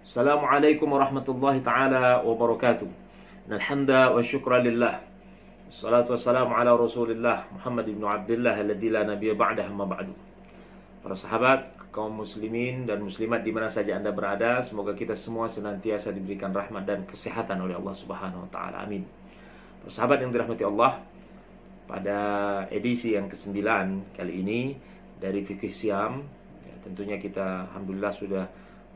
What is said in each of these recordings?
Assalamualaikum warahmatullahi ta'ala wabarakatuh. Alhamdulillah wa syukra lillah. Assalatu wassalamu ala rasulillah Muhammad ibn Abdullah alladzi la nabiyya ba'dah amma ba'du. Para sahabat, kaum muslimin dan muslimat di mana saja Anda berada, semoga kita semua senantiasa diberikan rahmat dan kesehatan oleh Allah Subhanahu wa taala. Amin. Para sahabat yang dirahmati Allah, pada edisi yang ke-9 kali ini dari Fikih Syam, ya, tentunya kita alhamdulillah sudah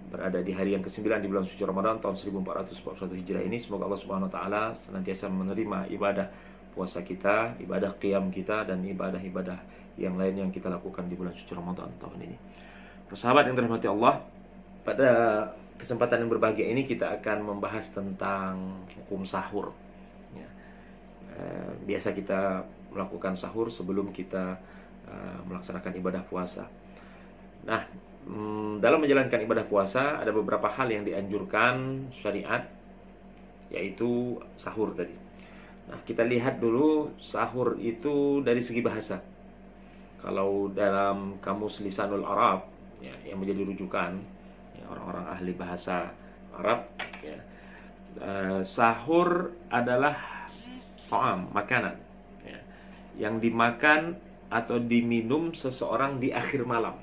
berada di hari yang ke-9 di bulan suci Ramadan tahun 1441 Hijrah ini. Semoga Allah Subhanahu wa taala senantiasa menerima ibadah puasa kita, ibadah qiyam kita, dan ibadah-ibadah yang lain yang kita lakukan di bulan suci Ramadan tahun ini. Sahabat yang dirahmati Allah, pada kesempatan yang berbahagia ini kita akan membahas tentang hukum sahur. Ya. Biasa kita melakukan sahur sebelum kita melaksanakan ibadah puasa. Nah, dalam menjalankan ibadah puasa ada beberapa hal yang dianjurkan syariat, yaitu sahur tadi. Nah, kita lihat dulu sahur itu dari segi bahasa. Kalau dalam Kamus Lisanul Arab, ya, yang menjadi rujukan, ya, orang-orang ahli bahasa Arab, ya, sahur adalah ta'am, makanan, ya, yang dimakan atau diminum seseorang di akhir malam.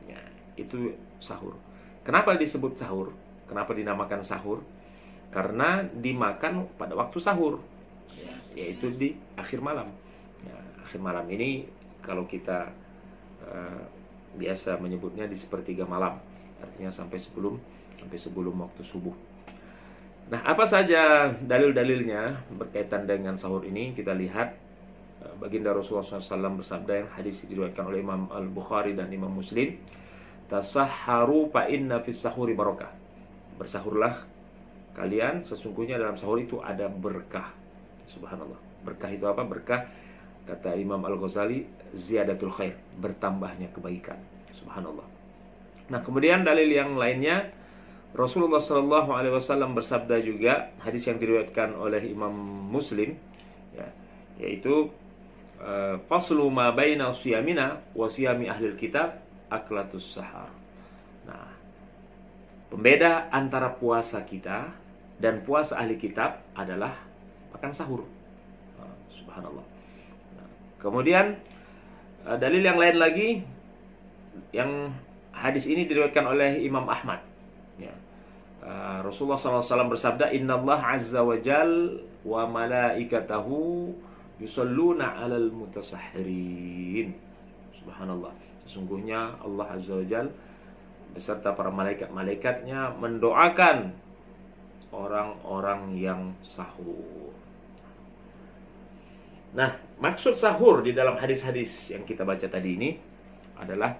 Ya, itu sahur. Kenapa disebut sahur? Kenapa dinamakan sahur? Karena dimakan pada waktu sahur, ya, yaitu di akhir malam. Ya, akhir malam ini kalau kita biasa menyebutnya di sepertiga malam, artinya sampai sebelum waktu subuh. Nah, apa saja dalil-dalilnya berkaitan dengan sahur ini? Kita lihat baginda Rasulullah SAW bersabda, yang hadis diriwayatkan oleh Imam Al-Bukhari dan Imam Muslim, tasahharu fa inna fis sahuri barakah. Bersahurlah kalian, sesungguhnya dalam sahur itu ada berkah. Subhanallah. Berkah itu apa? Berkah, kata Imam Al-Ghazali, ziyadatul khair, bertambahnya kebaikan. Subhanallah. Nah, kemudian dalil yang lainnya, Rasulullah SAW bersabda juga, hadis yang diriwayatkan oleh Imam Muslim, ya, yaitu faslu ma baina siyamina wa siyami ahlil kitab aklatus sahar. Nah, pembeda antara puasa kita dan puasa ahli kitab adalah makan sahur. Subhanallah. Nah, kemudian dalil yang lain lagi, yang hadis ini diriwayatkan oleh Imam Ahmad, ya. Rasulullah SAW bersabda, Innallaha azza wa jal wa malaikatahu yusalluna 'alal mutasahhirin. Subhanallah. Sesungguhnya Allah azza wa jal beserta para malaikat-malaikatnya mendoakan orang-orang yang sahur. Nah, maksud sahur di dalam hadis-hadis yang kita baca tadi ini adalah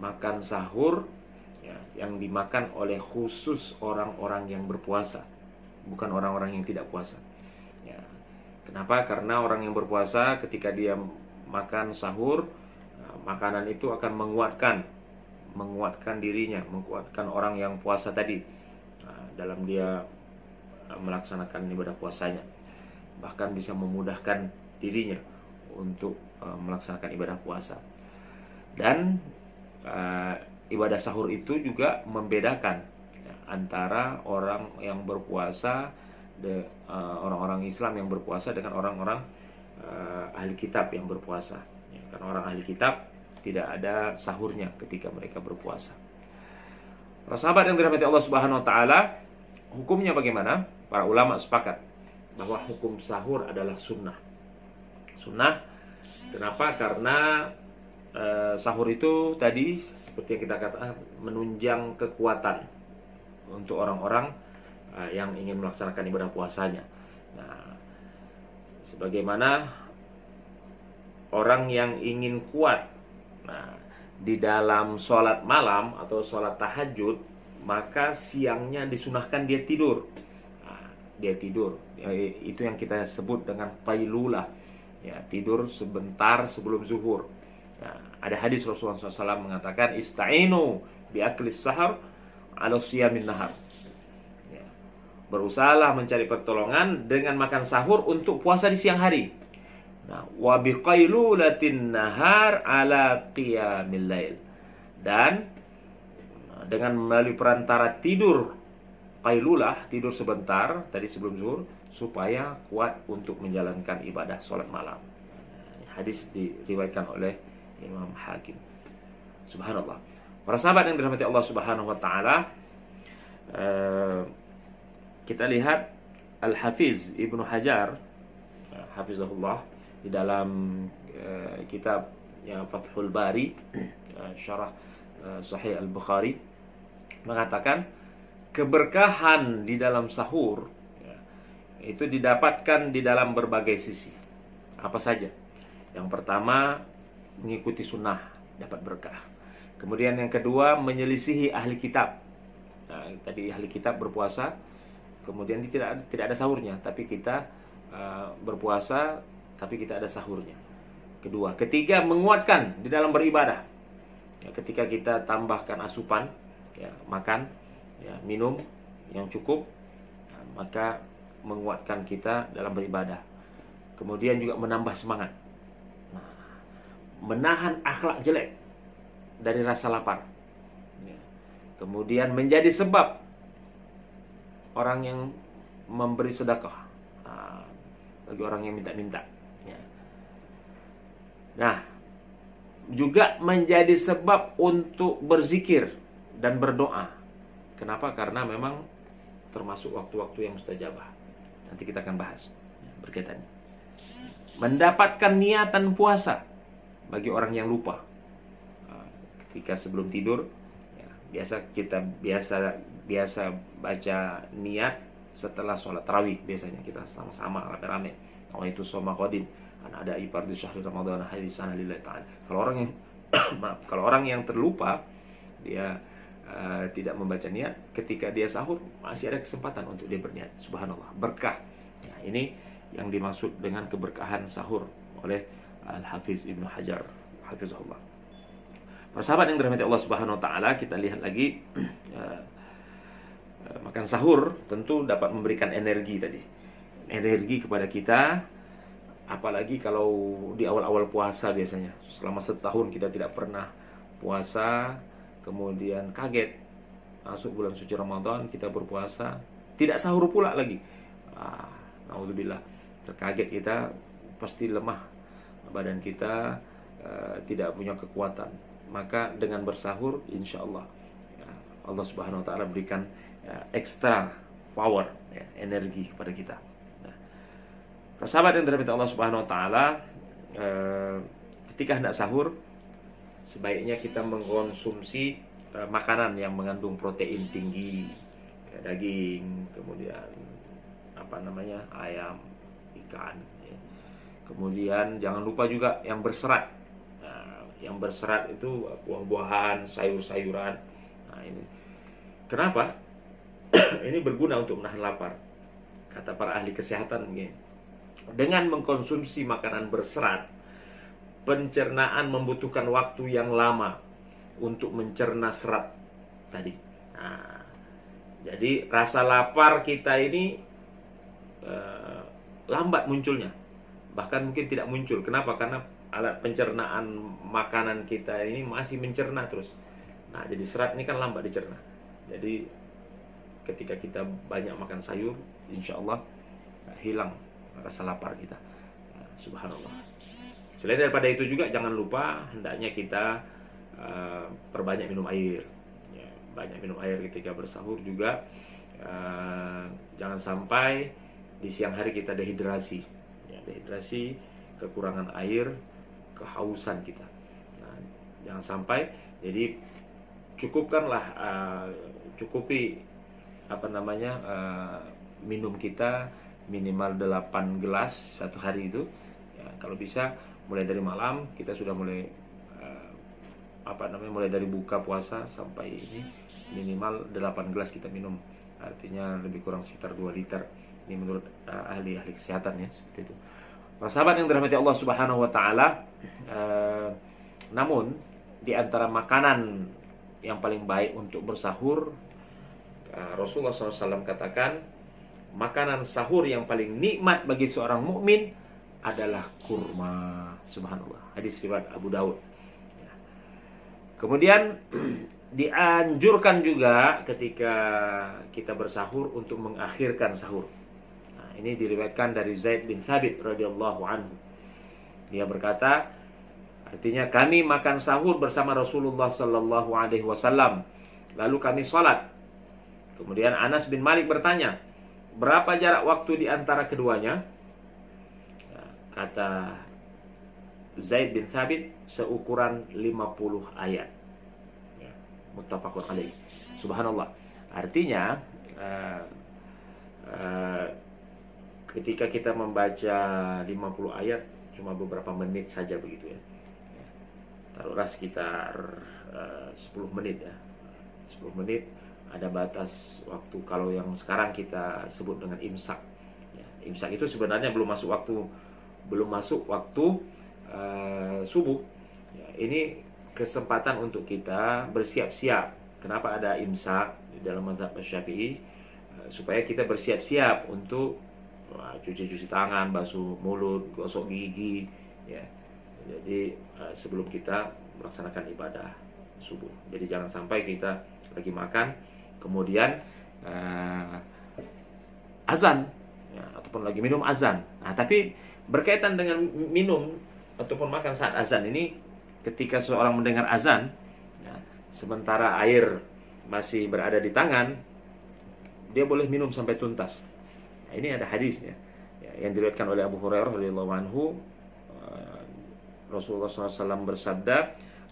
makan sahur, ya, yang dimakan oleh khusus orang-orang yang berpuasa, bukan orang-orang yang tidak puasa. Ya. Kenapa? Karena orang yang berpuasa ketika dia makan sahur, makanan itu akan menguatkan dirinya, menguatkan orang yang puasa tadi, dalam dia melaksanakan ibadah puasanya. Bahkan bisa memudahkan dirinya untuk melaksanakan ibadah puasa. Dan ibadah sahur itu juga membedakan, ya, antara orang yang berpuasa, orang-orang Islam yang berpuasa dengan orang-orang ahli kitab yang berpuasa, ya, karena orang ahli kitab tidak ada sahurnya ketika mereka berpuasa. Para sahabat yang dirahmati Allah Subhanahu wa taala, hukumnya bagaimana? Para ulama sepakat bahwa hukum sahur adalah sunnah. Sunnah, kenapa? Karena sahur itu tadi seperti yang kita katakan menunjang kekuatan untuk orang-orang yang ingin melaksanakan ibadah puasanya. Nah, sebagaimana orang yang ingin kuat, nah, di dalam sholat malam atau sholat tahajud, maka siangnya disunahkan dia tidur. Nah, dia tidur, ya, itu yang kita sebut dengan qailulah, ya, tidur sebentar sebelum zuhur. Nah, ada hadis Rasulullah SAW mengatakan, ista'inu bi'aklis sahar ala siyamin nahar. Ya, berusahalah mencari pertolongan dengan makan sahur untuk puasa di siang hari. Nah, wa biqailulatin nahar ala qiyamil lail. Dan dengan melalui perantara tidur qailulah, tidur sebentar tadi sebelum zuhur, supaya kuat untuk menjalankan ibadah sholat malam. Hadis diriwayatkan oleh Imam Hakim. Subhanallah. Para sahabat yang dirahmati Allah Subhanahu wa taala, kita lihat Al-Hafiz Ibnu Hajar hafizahullah di dalam kitab Fathul Bari syarah Sahih Al-Bukhari mengatakan keberkahan di dalam sahur itu didapatkan di dalam berbagai sisi. Apa saja? Yang pertama, mengikuti sunnah dapat berkah. Kemudian yang kedua, menyelisihi ahli kitab. Nah, tadi ahli kitab berpuasa, kemudian tidak ada sahurnya, tapi kita berpuasa, tapi kita ada sahurnya. Kedua, ketiga, menguatkan di dalam beribadah. Ya, ketika kita tambahkan asupan, ya, makan, ya, minum yang cukup, ya, maka menguatkan kita dalam beribadah. Kemudian juga menambah semangat. Nah, menahan akhlak jelek dari rasa lapar. Ya. Kemudian menjadi sebab orang yang memberi sedekah, bagi orang yang minta-minta. Ya. Nah, juga menjadi sebab untuk berzikir dan berdoa. Kenapa? Karena memang termasuk waktu-waktu yang mustajabah. Nanti kita akan bahas berkaitannya. Mendapatkan niatan puasa bagi orang yang lupa. Ketika sebelum tidur, ya, biasa baca niat setelah sholat tarawih. Biasanya kita sama-sama rame-rame. Kalau itu soma qadin, ada ifardu syahri Ramadan hadisan lillahi ta'ala. Kalau orang yang terlupa, dia tidak membaca niat, ketika dia sahur masih ada kesempatan untuk dia berniat. Subhanallah, berkah. Ya, ini yang dimaksud dengan keberkahan sahur oleh Al-Hafiz Ibnu Hajar hafizahullah. Persahabat yang dirahmati Allah Subhanahu wa taala, kita lihat lagi makan sahur tentu dapat memberikan energi tadi. Energi kepada kita, apalagi kalau di awal-awal puasa biasanya. Selama setahun kita tidak pernah puasa, kemudian kaget masuk bulan suci Ramadan kita berpuasa, tidak sahur pula lagi. Naudzubillah, terkaget kita, pasti lemah badan kita, tidak punya kekuatan. Maka dengan bersahur, insya Allah Allah Subhanahu Wa Taala berikan ekstra power, energi kepada kita. Nah, sahabat yang dirahmati Allah Subhanahu Wa Taala, ketika hendak sahur, sebaiknya kita mengkonsumsi makanan yang mengandung protein tinggi, daging, kemudian ayam, ikan. Kemudian jangan lupa juga yang berserat. Yang berserat itu buah-buahan, sayur-sayuran. Nah, ini kenapa? Ini berguna untuk menahan lapar. Kata para ahli kesehatan begini, dengan mengkonsumsi makanan berserat, pencernaan membutuhkan waktu yang lama untuk mencerna serat tadi. Nah, jadi rasa lapar kita ini lambat munculnya, bahkan mungkin tidak muncul. Kenapa? Karena alat pencernaan makanan kita ini masih mencerna terus. Nah, jadi serat ini kan lambat dicerna. Jadi ketika kita banyak makan sayur, insya Allah hilang rasa lapar kita. Subhanallah. Selain daripada itu juga jangan lupa hendaknya kita perbanyak minum air. Banyak minum air ketika bersahur juga. Jangan sampai di siang hari kita dehidrasi. Dehidrasi, kekurangan air, kehausan kita. Nah, jangan sampai. Jadi cukupi minum kita minimal 8 gelas satu hari itu. Ya, kalau bisa mulai dari malam kita sudah mulai mulai dari buka puasa sampai ini minimal 8 gelas kita minum. Artinya lebih kurang sekitar 2 liter. Ini menurut ahli-ahli kesehatan ya, seperti itu. Para sahabat yang dirahmati Allah Subhanahu wa taala, namun di antara makanan yang paling baik untuk bersahur, Rasulullah SAW katakan, makanan sahur yang paling nikmat bagi seorang mukmin adalah kurma. Subhanallah. Hadis riwayat Abu Daud. Kemudian dianjurkan juga ketika kita bersahur untuk mengakhirkan sahur. Nah, ini diriwayatkan dari Zaid bin Thabit radhiyallahu anhu. Dia berkata, artinya kami makan sahur bersama Rasulullah sallallahu alaihi wasallam, lalu kami sholat. Kemudian Anas bin Malik bertanya, berapa jarak waktu di antara keduanya? Nah, kata Zaid bin Thabit, seukuran 50 ayat. Muttafaqun alaih. Subhanallah. Artinya ketika kita membaca 50 ayat cuma beberapa menit saja begitu ya. Taruhlah sekitar 10 menit ya. 10 menit ada batas waktu kalau yang sekarang kita sebut dengan imsak. Ya, imsak itu sebenarnya belum masuk waktu subuh. Ya, ini kesempatan untuk kita bersiap-siap. Kenapa ada imsak di dalam mazhab Syafi'i? Supaya kita bersiap-siap untuk cuci tangan, basuh mulut, gosok gigi, ya. Jadi sebelum kita melaksanakan ibadah subuh. Jadi jangan sampai kita lagi makan, kemudian azan, ya, ataupun lagi minum azan. Nah, tapi berkaitan dengan minum ataupun makan saat azan ini, ketika seorang mendengar azan, ya, sementara air masih berada di tangan, dia boleh minum sampai tuntas. Nah, ini ada hadisnya, ya, yang diriwayatkan oleh Abu Hurairah radhiyallahu anhu. Rasulullah SAW bersabda,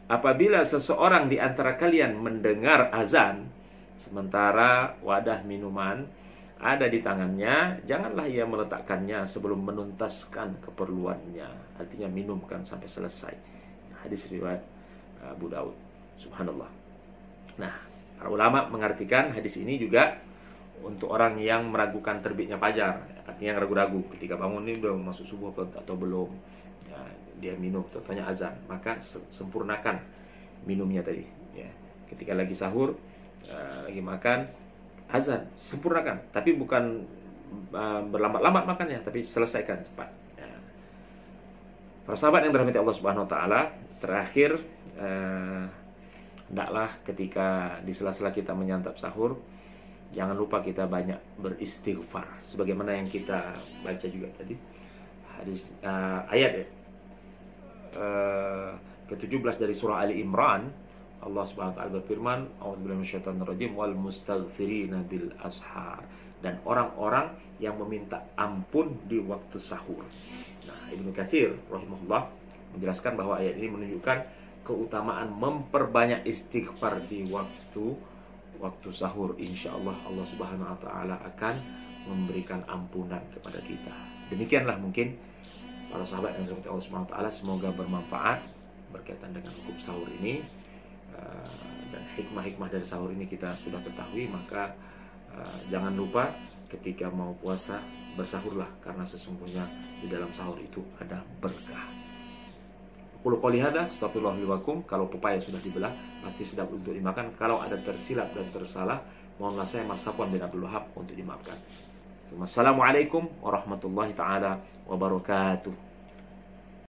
apabila seseorang di antara kalian mendengar azan, sementara wadah minuman ada di tangannya, janganlah ia meletakkannya sebelum menuntaskan keperluannya. Artinya minumkan sampai selesai. Hadis riwayat Abu Daud. Subhanallah. Nah, para ulama mengartikan hadis ini juga untuk orang yang meragukan terbitnya fajar. Artinya yang ragu-ragu ketika bangun ini belum masuk subuh atau belum, ya, dia minum, contohnya azan, maka sempurnakan minumnya tadi. Ya. Ketika lagi sahur, lagi makan, azan, sempurnakan. Tapi bukan berlambat-lambat makannya, tapi selesaikan cepat. Ya. Para sahabat yang dirahmati Allah Subhanahu Wa Taala, terakhir, hendaklah ketika di sela-sela kita menyantap sahur, jangan lupa kita banyak beristighfar, sebagaimana yang kita baca juga tadi hadis ayat ke-17 dari surah Ali Imran. Allah Subhanahu wa taala berfirman, a'udzubillahi minasyaitonirrajim, wal mustaghfirina bil ashar, dan orang-orang yang meminta ampun di waktu sahur. Nah, Ibnu Katsir rahimahullah menjelaskan bahwa ayat ini menunjukkan keutamaan memperbanyak istighfar di waktu sahur. Insya Allah Allah Subhanahu Wa Taala akan memberikan ampunan kepada kita. Demikianlah mungkin para sahabat yang dirahmati Allah Subhanahu Wa Taala, semoga bermanfaat berkaitan dengan hukum sahur ini, dan hikmah-hikmah dari sahur ini kita sudah ketahui. Maka jangan lupa ketika mau puasa bersahurlah, karena sesungguhnya di dalam sahur itu ada berkah. Qul qouli hadza astaghfirullah li wa lakum. Kalau pepaya sudah dibelah pasti sedap untuk dimakan. Kalau ada tersilap dan tersalah, mohonlah saya Mas Safwan bin Abdul Wahab untuk dimaafkan. Wassalamualaikum warahmatullahi taala wabarakatuh.